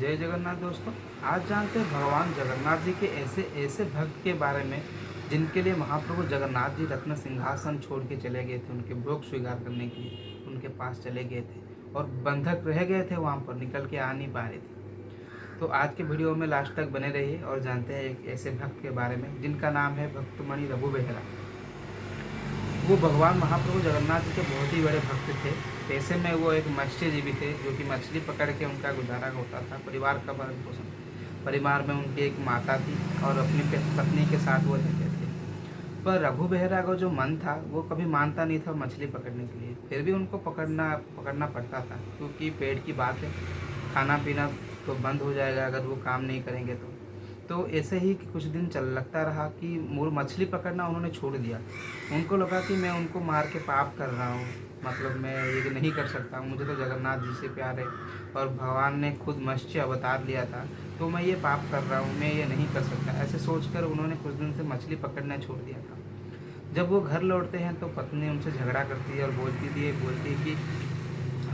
जय जगन्नाथ दोस्तों। आज जानते हैं भगवान जगन्नाथ जी के ऐसे ऐसे भक्त के बारे में जिनके लिए महाप्रभु जगन्नाथ जी रत्न सिंहासन छोड़ के चले गए थे, उनके भोग स्वीकार करने के लिए उनके पास चले गए थे और बंधक रह गए थे, वहाँ पर निकल के आ नहीं पा रहे थे। तो आज के वीडियो में लास्ट तक बने रहिए और जानते हैं एक ऐसे भक्त के बारे में जिनका नाम है भक्तमणि रघु बेहरा। वो भगवान महाप्रभु जगन्नाथ जी के बहुत ही बड़े भक्त थे। पैसे में वो एक मत्स्यजीवी थे जो कि मछली पकड़ के उनका गुजारा होता था, परिवार का भरण पोषण। परिवार में उनकी एक माता थी और अपनी पत्नी के साथ वो रहते थे। पर रघु बेहरा का जो मन था वो कभी मानता नहीं था मछली पकड़ने के लिए, फिर भी उनको पकड़ना पड़ता था क्योंकि पेट की बात है, खाना पीना तो बंद हो जाएगा अगर वो काम नहीं करेंगे तो ऐसे ही कुछ दिन चल लगता रहा कि मोर मछली पकड़ना उन्होंने छोड़ दिया। उनको लगा कि मैं उनको मार के पाप कर रहा हूँ, मतलब मैं ये नहीं कर सकता, मुझे तो जगन्नाथ जी से प्यार है और भगवान ने खुद मत्स्य अवतार लिया था, तो मैं ये पाप कर रहा हूँ, मैं ये नहीं कर सकता। ऐसे सोचकर उन्होंने कुछ दिन से मछली पकड़ना छोड़ दिया था। जब वो घर लौटते हैं तो पत्नी उनसे झगड़ा करती है और बोलती है कि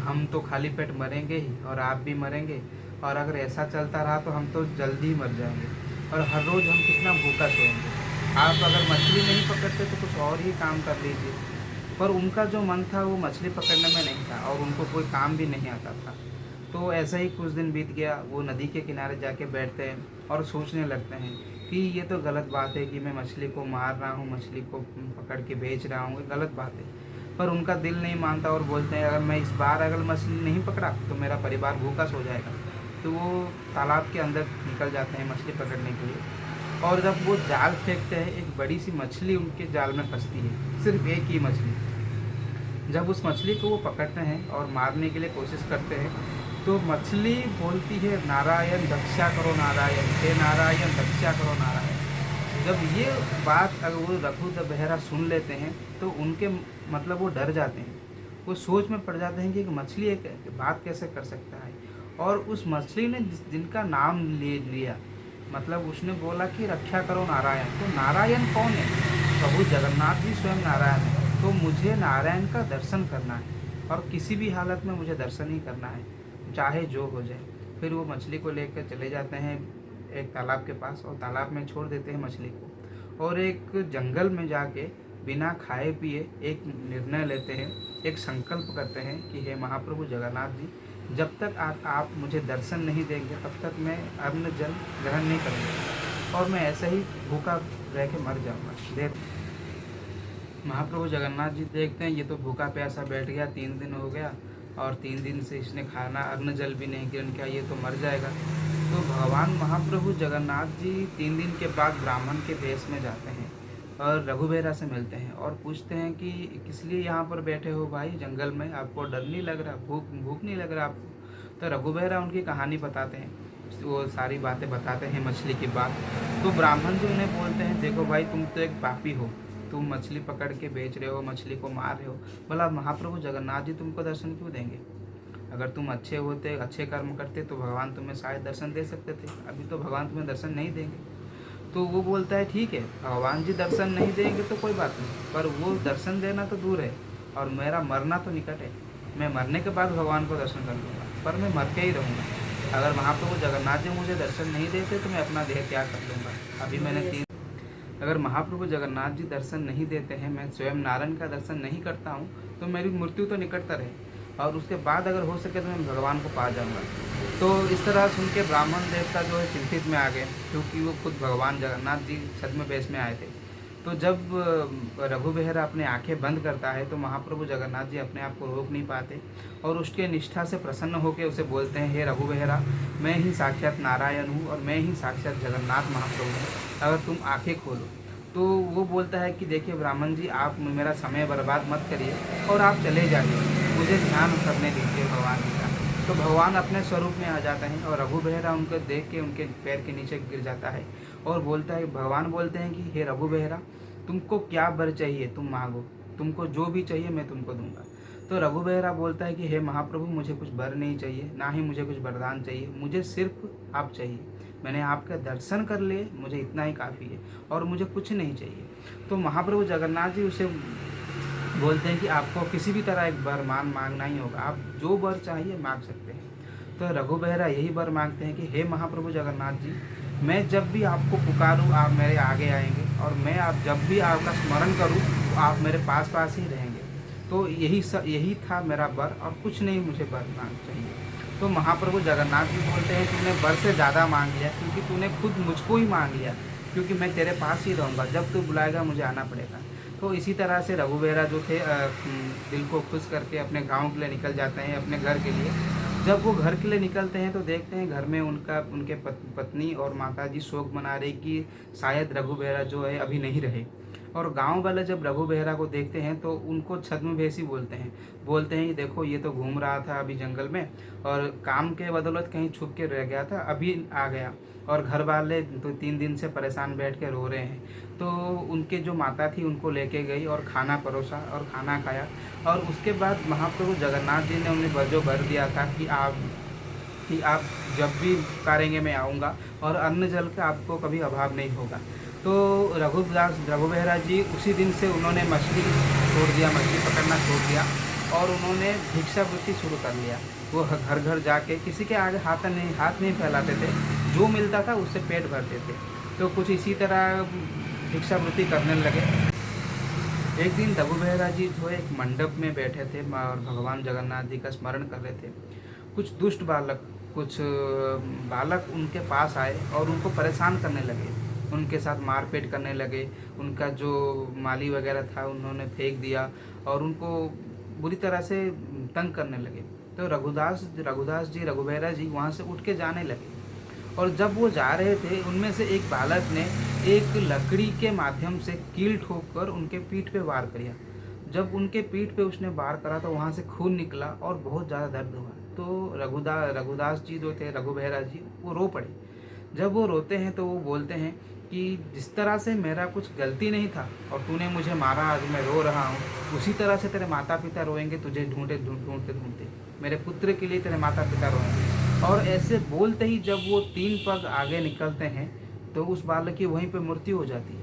हम तो खाली पेट मरेंगे ही और आप भी मरेंगे, और अगर ऐसा चलता रहा तो हम तो जल्दी ही मर जाएंगे और हर रोज़ हम कितना भूखा सोएंगे। आप अगर मछली नहीं पकड़ते तो कुछ और ही काम कर लीजिए। पर उनका जो मन था वो मछली पकड़ने में नहीं था और उनको कोई काम भी नहीं आता था। तो ऐसा ही कुछ दिन बीत गया। वो नदी के किनारे जाके बैठते हैं और सोचने लगते हैं कि ये तो गलत बात है कि मैं मछली को मार रहा हूँ, मछली को पकड़ के बेच रहा हूँ, ये गलत बात है। पर उनका दिल नहीं मानता और बोलते हैं अगर मैं इस बार अगर मछली नहीं पकड़ा तो मेरा परिवार भूखा सो जाएगा। तो वो तालाब के अंदर निकल जाते हैं मछली पकड़ने के लिए, और जब वो जाल फेंकते हैं एक बड़ी सी मछली उनके जाल में फंसती है, सिर्फ एक ही मछली। जब उस मछली को वो पकड़ते हैं और मारने के लिए कोशिश करते हैं तो मछली बोलती है नारायण रक्षा करो नारायण, हे नारायण रक्षा करो नारायण। जब ये बात अगर वो रघु बेहरा सुन लेते हैं तो उनके मतलब वो डर जाते हैं। वो सोच में पड़ जाते हैं कि एक मछली एक बात कैसे कर सकता है। और उस मछली ने जिनका नाम ले लिया, मतलब उसने बोला कि रक्षा करो नारायण, तो नारायण कौन है? प्रभु जगन्नाथ जी स्वयं नारायण है। तो मुझे नारायण का दर्शन करना है और किसी भी हालत में मुझे दर्शन ही करना है, चाहे जो हो जाए। फिर वो मछली को लेकर चले जाते हैं एक तालाब के पास और तालाब में छोड़ देते हैं मछली को, और एक जंगल में जाके बिना खाए पिए एक निर्णय लेते हैं, एक संकल्प करते हैं कि हे महाप्रभु जगन्नाथ जी, जब तक आप मुझे दर्शन नहीं देंगे तब तक मैं अन्न जल ग्रहण नहीं करूँगा और मैं ऐसे ही भूखा रह के मर जाऊँगा। महाप्रभु जगन्नाथ जी देखते हैं ये तो भूखा प्यासा बैठ गया, 3 दिन हो गया और 3 दिन से इसने खाना अन्न जल भी नहीं ग्रहण किया, ये तो मर जाएगा। तो भगवान महाप्रभु जगन्नाथ जी 3 दिन के बाद ब्राह्मण के वेश में जाते हैं और रघु बेहरा से मिलते हैं और पूछते हैं कि किस लिए यहाँ पर बैठे हो भाई जंगल में, आपको डर नहीं लग रहा, भूख नहीं लग रहा आपको? तो रघु बेहरा उनकी कहानी बताते हैं, वो सारी बातें बताते हैं मछली की बात। तो ब्राह्मण जी उन्हें बोलते हैं देखो भाई, तुम तो एक पापी हो, तुम मछली पकड़ के बेच रहे हो, मछली को मार रहे हो, भला महाप्रभु जगन्नाथ जी तुमको दर्शन क्यों देंगे? अगर तुम अच्छे होते, अच्छे कर्म करते तो भगवान तुम्हें शायद दर्शन दे सकते थे, अभी तो भगवान तुम्हें दर्शन नहीं देंगे। तो वो बोलता है ठीक है, भगवान जी दर्शन नहीं देंगे तो कोई बात नहीं, पर वो दर्शन देना तो दूर है और मेरा मरना तो निकट है। मैं मरने के बाद भगवान को दर्शन कर लूँगा, पर मैं मर के ही रहूँगा। अगर महाप्रभु जगन्नाथ जी मुझे दर्शन नहीं देते तो मैं अपना देह त्याग कर लूँगा। अभी मैंने 3 अगर महाप्रभु जगन्नाथ जी दर्शन नहीं देते हैं, मैं स्वयं नारायण का दर्शन नहीं करता हूँ, तो मेरी मृत्यु तो निकटतर है और उसके बाद अगर हो सके तो मैं भगवान को पा जाऊँगा। तो इस तरह सुन के ब्राह्मण देवता जो है चिंतित में आ गए, क्योंकि वो खुद भगवान जगन्नाथ जी छद्म वेश में आए थे। तो जब रघु बेहरा अपने आंखें बंद करता है तो महाप्रभु जगन्नाथ जी अपने आप को रोक नहीं पाते और उसके निष्ठा से प्रसन्न होकर उसे बोलते हैं, हे रघु बेहरा, मैं ही साक्षात नारायण हूँ और मैं ही साक्षात जगन्नाथ महाप्रभु हूँ, अगर तुम आंखें खोलो। तो वो बोलता है कि देखिए ब्राह्मण जी, आप मेरा समय बर्बाद मत करिए और आप चले जाइए, मुझे ध्यान करने दीजिए भगवान जी का। तो भगवान अपने स्वरूप में आ जाते हैं और रघु बेहरा उनको देख के उनके पैर के नीचे गिर जाता है और बोलता है, भगवान बोलते हैं कि हे रघु बेहरा, तुमको क्या वर चाहिए तुम मांगो, तुमको जो भी चाहिए मैं तुमको दूंगा। तो रघु बेहरा बोलता है कि हे महाप्रभु, मुझे कुछ वर नहीं चाहिए, ना ही मुझे कुछ वरदान चाहिए, मुझे सिर्फ आप चाहिए। मैंने आपका दर्शन कर लिए, मुझे इतना ही काफ़ी है और मुझे कुछ नहीं चाहिए। तो महाप्रभु जगन्नाथ जी उसे बोलते हैं कि आपको किसी भी तरह एक वर मांगना ही होगा, आप जो वर चाहिए मांग सकते हैं। तो रघु बेहरा यही वर मांगते हैं कि हे महाप्रभु जगन्नाथ जी, मैं जब भी आपको पुकारूँ आप मेरे आगे आएंगे, और मैं आप जब भी आपका स्मरण करूँ तो आप मेरे पास पास ही रहेंगे। तो यही था मेरा वर, और कुछ नहीं मुझे वर मांग चाहिए। तो महाप्रभु जगन्नाथ जी बोलते हैं तूने वर से ज़्यादा मांग लिया, क्योंकि तूने खुद मुझको ही मांग लिया, क्योंकि मैं तेरे पास ही रहूँगा, जब तू बुलाएगा मुझे आना पड़ेगा। तो इसी तरह से रघु बेहरा जो थे दिल को खुश करके अपने गाँव के लिए निकल जाते हैं, अपने घर के लिए। जब वो घर के लिए निकलते हैं तो देखते हैं घर में उनके पत्नी और माताजी शोक मना रही कि शायद रघु बेहरा जो है अभी नहीं रहे। और गांव वाले जब रघु बेहरा को देखते हैं तो उनको छद्मवेशी बोलते हैं कि देखो ये तो घूम रहा था अभी जंगल में, और काम के बदौलत कहीं छुप के रह गया था, अभी आ गया। और घर वाले तो 3 दिन से परेशान बैठ के रो रहे हैं। तो उनके जो माता थी उनको लेके गई और खाना परोसा और खाना खाया। और उसके बाद महाप्रभु जगन्नाथ जी ने उन्हें जो वर दिया था कि आप जब भी पुकारेंगे मैं आऊँगा, और अन्न जल का आपको कभी अभाव नहीं होगा। तो रघु बेहरा जी उसी दिन से उन्होंने मछली पकड़ना छोड़ दिया, और उन्होंने भिक्षावृत्ति शुरू कर लिया। वो घर घर जाके किसी के आगे हाथ नहीं फैलाते थे, जो मिलता था उससे पेट भरते थे। तो कुछ इसी तरह भिक्षावृत्ति करने लगे। एक दिन रघु बेहरा जी जो एक मंडप में बैठे थे और भगवान जगन्नाथ जी का स्मरण कर रहे थे। कुछ बालक उनके पास आए और उनको परेशान करने लगे, उनके साथ मारपीट करने लगे। उनका जो माली वगैरह था उन्होंने फेंक दिया और उनको बुरी तरह से तंग करने लगे। तो रघुदास जी रघु बेहरा जी वहाँ से उठ के जाने लगे, और जब वो जा रहे थे उनमें से एक बालक ने एक लकड़ी के माध्यम से कील ठोक कर उनके पीठ पे वार किया। जब उनके पीठ पे उसने वार करा तो वहाँ से खून निकला और बहुत ज़्यादा दर्द हुआ। तो रघुदास जी जो थे रघु बेहरा जी वो रो पड़े। जब वो रोते हैं तो वो बोलते हैं कि जिस तरह से मेरा कुछ गलती नहीं था और तूने मुझे मारा, आज मैं रो रहा हूँ, उसी तरह से तेरे माता पिता रोएंगे तुझे ढूंढते। मेरे पुत्र के लिए तेरे माता पिता रोएंगे। और ऐसे बोलते ही जब वो 3 पग आगे निकलते हैं तो उस बालक की वहीं पे मृत्यु हो जाती है।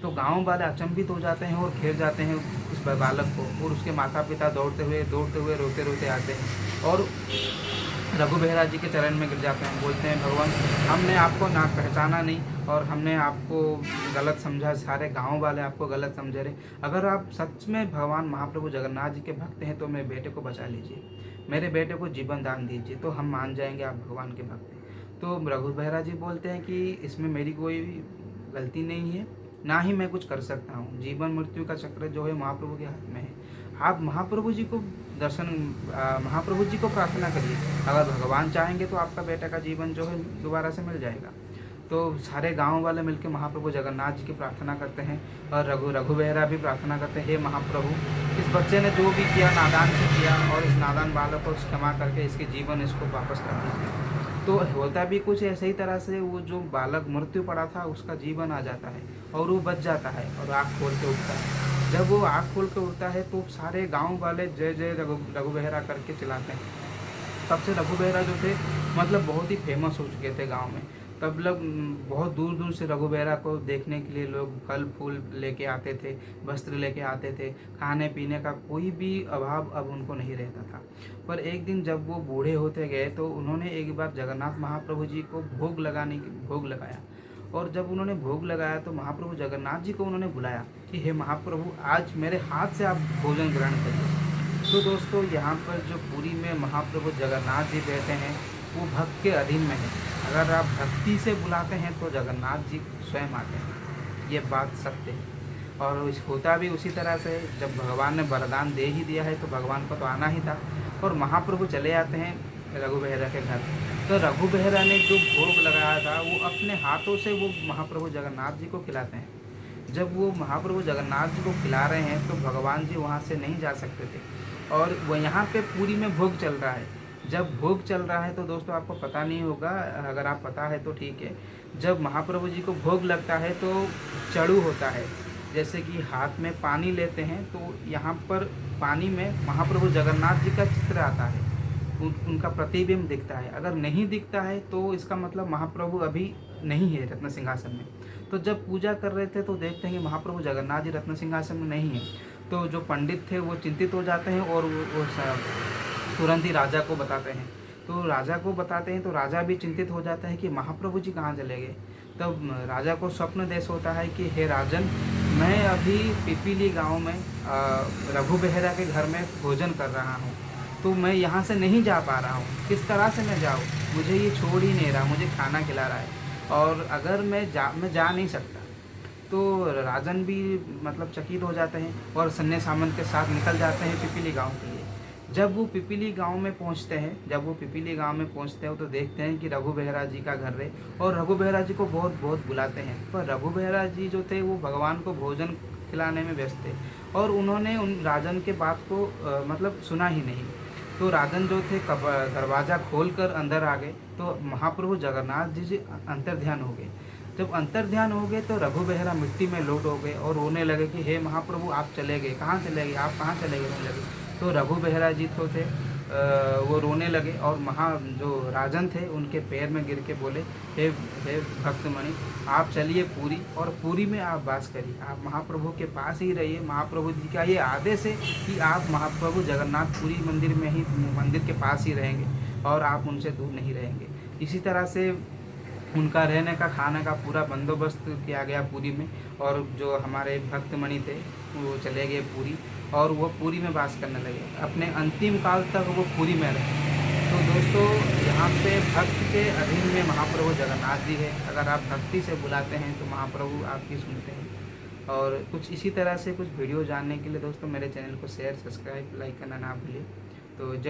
तो गांव वाले अचंभित हो जाते हैं और घेर जाते हैं उस बालक को, और उसके माता पिता दौड़ते हुए रोते रोते आते हैं और रघु बेहरा जी के चरण में गिर जाते हैं। बोलते हैं भगवान, हमने आपको ना पहचाना नहीं और हमने आपको गलत समझा, सारे गांव वाले आपको गलत समझ रहे। अगर आप सच में भगवान महाप्रभु जगन्नाथ जी के भक्त हैं तो मेरे बेटे को बचा लीजिए, मेरे बेटे को जीवन दान दीजिए, तो हम मान जाएंगे आप भगवान के भक्त हैं। तो रघु बेहरा जी बोलते हैं कि इसमें मेरी कोई गलती नहीं है, ना ही मैं कुछ कर सकता हूँ। जीवन मृत्यु का चक्र जो है महाप्रभु के हाथ में है। आप महाप्रभु जी को महाप्रभु जी को प्रार्थना करिए, अगर भगवान चाहेंगे तो आपका बेटा का जीवन जो है दोबारा से मिल जाएगा। तो सारे गांव वाले मिलकर महाप्रभु जगन्नाथ जी की प्रार्थना करते हैं, और रघु बेहरा भी प्रार्थना करते हैं, हे महाप्रभु, इस बच्चे ने जो भी किया नादान से किया, और इस नादान बालक को क्षमा करके इसके जीवन इसको वापस कर दीजिए। तो होता भी कुछ ऐसे ही तरह से, वो जो बालक मृत्यु पड़ा था उसका जीवन आ जाता है और वो बच जाता है और आँख खोल के उठता है। जब वो आँख खोल के उठता है तो सारे गांव वाले जय जय रघु बेहरा करके चिल्लाते हैं। तब से रघु बेहरा जो थे मतलब बहुत ही फेमस हो चुके थे गांव में। तब लोग बहुत दूर दूर से रघु बेहरा को देखने के लिए लोग फल फूल लेके आते थे, वस्त्र लेके आते थे, खाने पीने का कोई भी अभाव अब उनको नहीं रहता था। पर एक दिन जब वो बूढ़े होते गए तो उन्होंने एक बार जगन्नाथ महाप्रभु जी को भोग लगाया, और जब उन्होंने भोग लगाया तो महाप्रभु जगन्नाथ जी को उन्होंने बुलाया कि हे महाप्रभु, आज मेरे हाथ से आप भोजन ग्रहण करिए। तो दोस्तों, यहाँ पर जो पुरी में महाप्रभु जगन्नाथ जी बैठे हैं वो भक्त के अधीन में है। अगर आप भक्ति से बुलाते हैं तो जगन्नाथ जी स्वयं आते हैं, ये बात सत्य है। और होता भी उसी तरह से, जब भगवान ने वरदान दे ही दिया है तो भगवान को तो आना ही था, और महाप्रभु चले आते हैं रघु बेहरा के घर। तो रघु बेहरा ने जो भोग लगाया था वो अपने हाथों से वो महाप्रभु जगन्नाथ जी को खिलाते हैं। जब वो महाप्रभु जगन्नाथ जी को खिला रहे हैं तो भगवान जी वहाँ से नहीं जा सकते थे, और वो यहाँ पे पूरी में भोग चल रहा है। जब भोग चल रहा है तो दोस्तों आपको पता नहीं होगा, अगर आप पता है तो ठीक है, जब महाप्रभु जी को भोग लगता है तो चड़ू होता है। जैसे कि हाथ में पानी लेते हैं तो यहाँ पर पानी में महाप्रभु जगन्नाथ जी का चित्र आता है, उनका प्रतिबिंब दिखता है। अगर नहीं दिखता है तो इसका मतलब महाप्रभु अभी नहीं है रत्न सिंहासन में। तो जब पूजा कर रहे थे तो देखते हैं कि महाप्रभु जगन्नाथ जी रत्न सिंहासन में नहीं है। तो जो पंडित थे वो चिंतित हो जाते हैं और वो तुरंत ही राजा को बताते हैं। तो राजा को बताते हैं तो राजा भी चिंतित हो जाता है कि महाप्रभु जी कहाँ चले गए। तब राजा को स्वप्न देश होता है कि हे राजन, मैं अभी पिपीली गाँव में रघु बेहरा के घर में भोजन कर रहा हूँ, तो मैं यहाँ से नहीं जा पा रहा हूँ, किस तरह से मैं जाऊँ? मुझे ये छोड़ ही नहीं रहा, मुझे खाना खिला रहा है और अगर मैं जा नहीं सकता। तो राजन भी मतलब चकित हो जाते हैं और सन्ने सामंत के साथ निकल जाते हैं पिपीली गाँव के लिए। जब वो पिपीली गाँव में पहुँचते हैं तो देखते हैं कि रघु बेहरा जी का घर है और रघु बेहरा जी को बहुत बहुत बुलाते हैं, पर रघु बेहरा जी जो थे वो भगवान को भोजन खिलाने में व्यस्त थे और उन्होंने उन राजन के बात को मतलब सुना ही नहीं। तो राजन जो थे दरवाज़ा खोल कर अंदर आ गए, तो महाप्रभु जगन्नाथ जी अंतर्ध्यान हो गए। जब अंतर्ध्यान हो गए तो रघु बेहरा मिट्टी में लोट हो गए और रोने लगे कि हे महाप्रभु, आप चले गए, कहाँ चले गए, आप कहाँ चले गए, रोने लगे। तो रघु बेहरा जी तो थे वो रोने लगे और जो राजन थे उनके पैर में गिर के बोले, हे हे भक्तमणि, आप चलिए पुरी और पुरी में आप वास करिए, आप महाप्रभु के पास ही रहिए। महाप्रभु जी का ये आदेश है कि आप महाप्रभु जगन्नाथपुरी मंदिर के पास ही रहेंगे और आप उनसे दूर नहीं रहेंगे। इसी तरह से उनका रहने का, खाने का पूरा बंदोबस्त किया गया पुरी में और जो हमारे भक्तमणि थे वो चले गए पुरी और वो पुरी में वास करने लगे। अपने अंतिम काल तक वो पुरी में रहे। तो दोस्तों, यहाँ पे भक्त के अधीन में महाप्रभु जगन्नाथ जी है। अगर आप भक्ति से बुलाते हैं तो महाप्रभु आपकी सुनते हैं। और कुछ इसी तरह से कुछ वीडियो जानने के लिए दोस्तों मेरे चैनल को शेयर, सब्सक्राइब, लाइक करना ना भूलिए। तो जय